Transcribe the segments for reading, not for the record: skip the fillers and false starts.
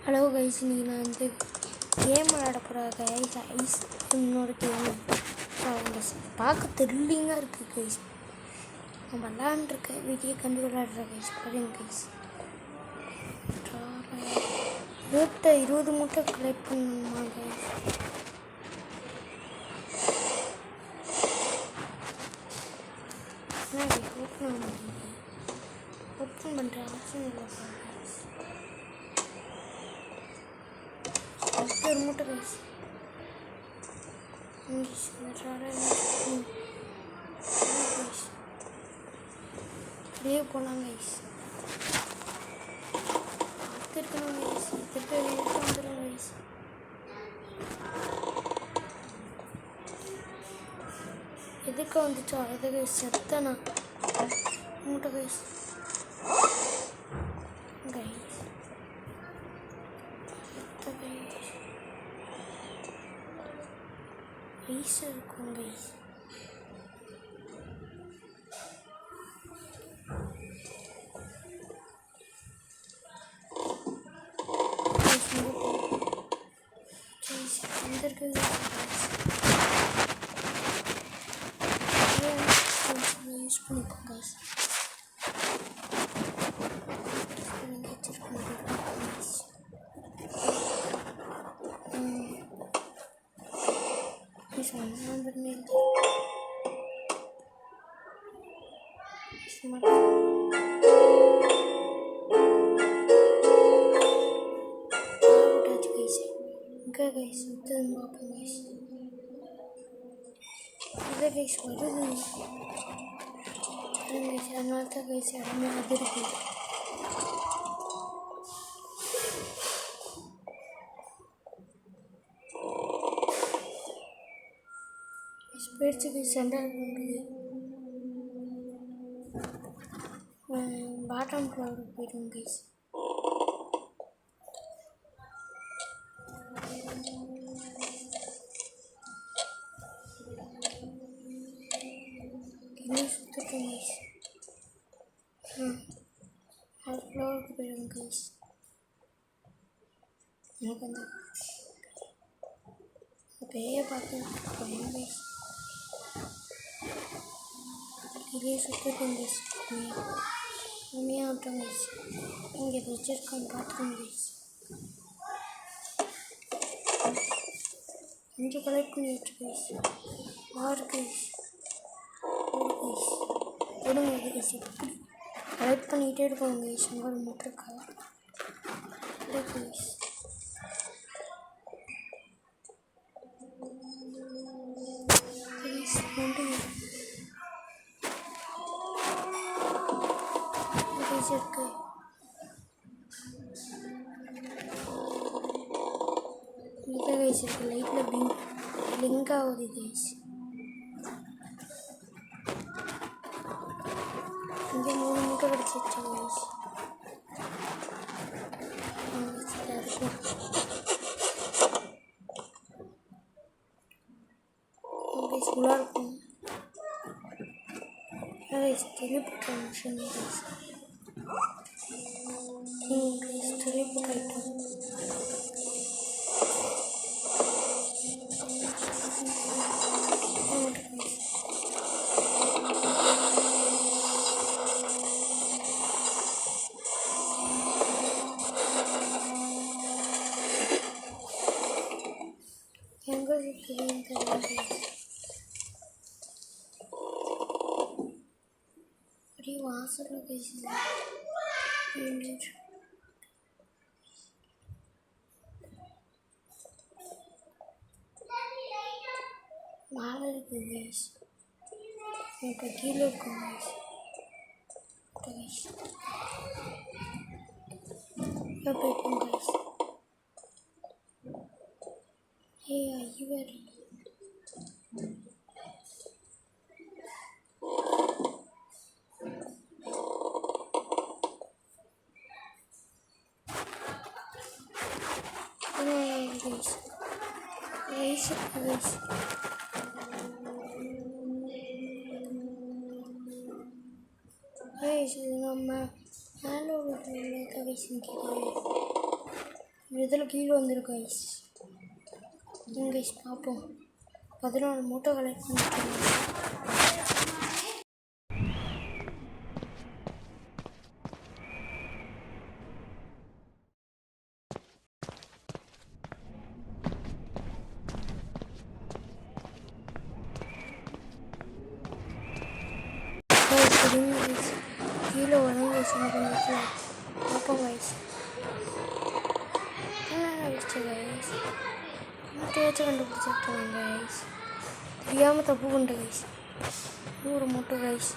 Hello guys, இன்றைக்கி நான் வந்து கேம் விளையாட போகிற கைஸ். ஐஸ் என்னோட கேம் பார்க்க த்ரில்லிங்காக இருக்குது கைஸ். நான் விளாண்டுருக்க வீடியோ கண்டு விளையாடுற கைஸ். பாருங்க கைஸ், 20 மூட்டை கலெக்ட் பண்ணணுமா கைஸ்? என்ன கைஸ் ஓப்பன் பண்ணுற ஆப்ஷன் இல்லை கைஸ். ஒரு மூட்டை கைஸ். அப்படியே போகலாம் கைஸ். இருக்கணும் கைஸ். வந்துடும் கைஸ். எதுக்கு வந்துச்சோ அது கைஸ். செத்தனா மூட்டை கைஸ். கைஸ் செத்த கைஸ். ஐஸ் இருக்கும் கைஸ். யூஸ் பண்ணிப்போம் கைஸ். கைஸ் இதை கைஸ் வருது. அதனால தான் கைஸ் இடமே அதிருக்கு. போயிடுச்சு கைஸ். சண்டை இருக்குது. பாட்டம் ஃப்ளோருக்கு போயிடுவோம் கைஸ். சுற்றுட்டோம் கைஸ். அது ஃப்ளோருக்கு போயிடுவோம் கைஸ். எனக்கு வந்து பேயை பார்த்து பயம் கைஸ். இதே சுற்றுட்டோம் கைஸ். உண்மையாக ஆகட்டும் கைஸ். இங்கே வச்சிருக்கான்னு பார்த்துக்கோங்க கைஸ். இங்கே கலெக்ட் பண்ணி வச்சு கைஸ். ஆறு கைஸ். கொடுங்க கைஸ். எப்படி கலெக்ட் பண்ணிக்கிட்டே இருக்கோம் கைஸ். உங்கள் மூட்டிருக்கா கைஸ். இருக்கு இங்கே கைஸ் இருக்கு. லைட்டில் பிளிங்க் ஆகுது கைஸ். இங்கே 3 மூட்டை கிடச்சிருச்சு கைஸ். உள்ளா இருக்கும் கைஸ். தெளிப்பட்ட மிஷின் கைஸ். தெளிப்பட்ட ஐட்டம் எங்கே இருக்குதுன்னு தெரியல. அப்படியே வாசலில் பேசுது. மேலே இருக்குது கைஸ். இப்போ கீழே இருக்கும் கைஸ். இப்போ போய்க்கும் கைஸ். ஐவர் கைஸ். கைஸ் கைஸ் கைஸ் நம்ம மேலே ஒரு கவிஷன் கேட்குறேன். இதில் கீழே வந்துருக்கு கைஸ். கைஸ் பார்ப்போம். 14 மூட்டை கலெக்ட் பண்ணிட்டு கீழே வரும் கைஸ். பார்ப்போம் கைஸ். ஆயிடுச்சு கைஸ். மூட்டையாச்சும் கண்டுபிடிச்சிருக்கேன் கைஸ். தெரியாமல் தப்பு பண்ணுற கைஸ். 100 மூட்டை கைஸ்.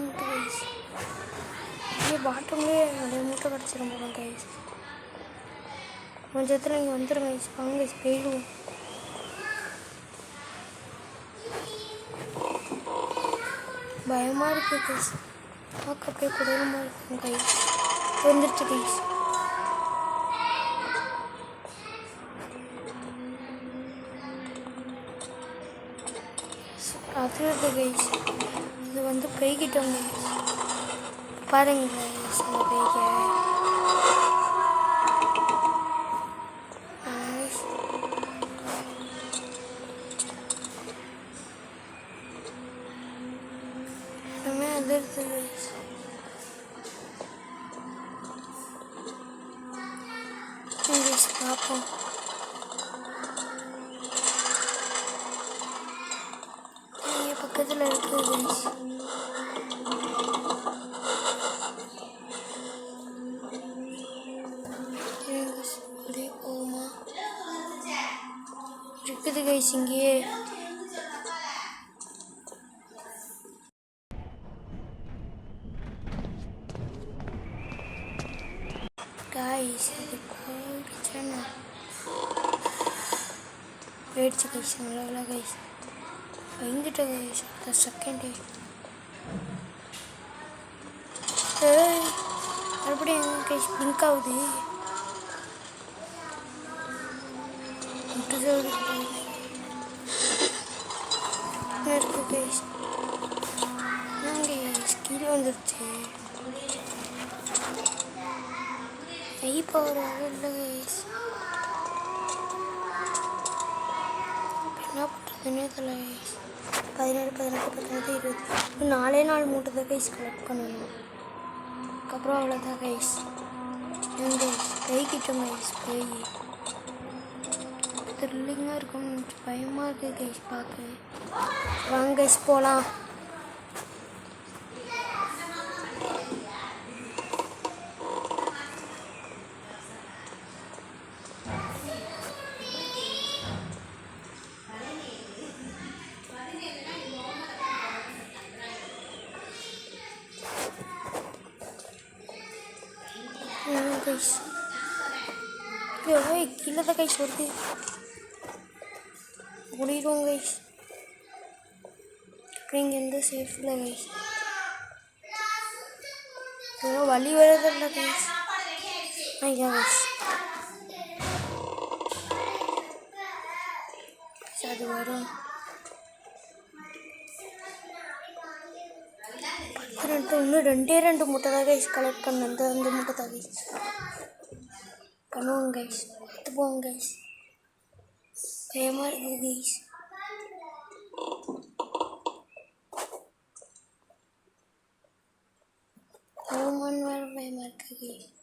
மூட்டை கைஸ். இங்கே பாட்டம்லேயே நிறைய மூட்டை கிடச்சிடும் போகிறோம் கைஸ். கொஞ்சத்தில் இங்கே வந்துடும் கைஸ். வாங்க கைஸ் போயிடுவோம். பயமாக இருக்குது கைஸ். பார்க்க அப்படியே குடலமாக இருக்கும் கைஸ். வந்துருச்சு கைஸ். அது இருக்குது கைஸ். இது வந்து பெய்கிட்டோம் கைஸ். பாருங்க கைஸ் அந்த பெய்க. அது இருக்குது கைஸ். பார்ப்போம். பக்கத்தில் இருக்குது கைஸ். அப்படியே போகுமா? இருக்குது கைஸ் இங்கேயே. கைஸ் அது போயிடுச்சுன்னா போயிடுச்சு கைஸ். நல்லா கைஸ் பயந்துட்டேன் கைஸ். அடுத்த செகண்டே மறுபடியும் எங்கே கைஸ் பிங்க் ஆகுது. இருக்கு கைஸ். கீழே வந்துருச்சு. கை பவர் இல்லை கைஸ். என்ன பண்ணுறதுன்னே தெரியல கைஸ். 17, 18, 19, 20 4 மூட்டை தான் கைஸ் கலெக்ட் பண்ணணும். அதுக்கப்புறம் அவ்வளோதான் கைஸ். பெய்கிட்டோம் கைஸ். பெய் த்ரில்லிங்காக இருக்கும். பயமாக இருக்குது கைஸ் பார்க்க. வாங்க கைஸ் போகலாம். கைஸ் கீழே தான் கைஸ் வருது. ஓடிடுவோம் கைஸ். அப்புறம் இங்கே எந்த சேஃப் இல்லை கைஸ். வழி வரதில்லை கைஸ். ஐயா கைஸ் அது வரும். இன்னும் 2 மூட்டை தான் கைஸ் கலெக்ட் பண்ண. அந்த மூட்டை தான் கைஸ் பண்ணுவோங்க கைஸ். பார்த்து போவோங்க கைஸ். பயமாக இருக்குது கைஸ். போமான்னு வேறு பயமாக இருக்குது கைஸ்.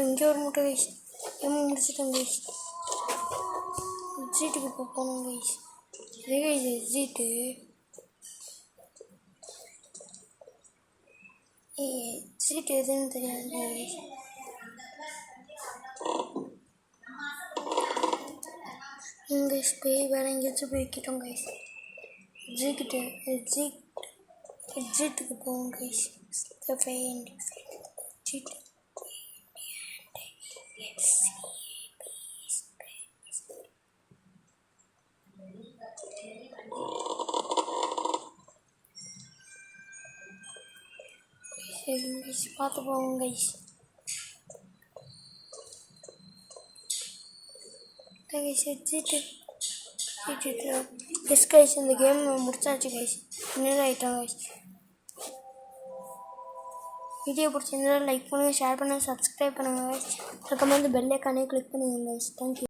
இங்கே ஒரு மூட்டை கைஸ். முடிச்சிட்டோம் கைஸ். எக்ஸிட்டுக்கு போகணும் கைஸ். இதே கைஸ் எக்ஸிட்டு. எக்ஸிட் எதுன்னு தெரியாது கைஸ். இங்கே பேய் வேறு எங்கேயாச்சும் போய்க்கிட்டோம் கைஸ். எக்ஸிட்டுக்கு போவோம் கைஸ். எக்ஸிட் சரிங்க கைஸ், பார்த்து போங்க கைஸ். எஸ் கைஸ், இந்த கேம் முடிச்சாச்சு கைஸ். இன்னும் ஆகிட்டோம் கைஸ். வீடியோ பிடிச்சிருந்தா லைக் பண்ணுங்கள், ஷேர் பண்ணுங்கள், சப்ஸ்கிரைப் பண்ணுங்கள் கைஸ். அதுக்கப்புறம் வந்து பெல் ஐக்கானே கிளிக் பண்ணுங்கள் கைஸ். தேங்க்யூ.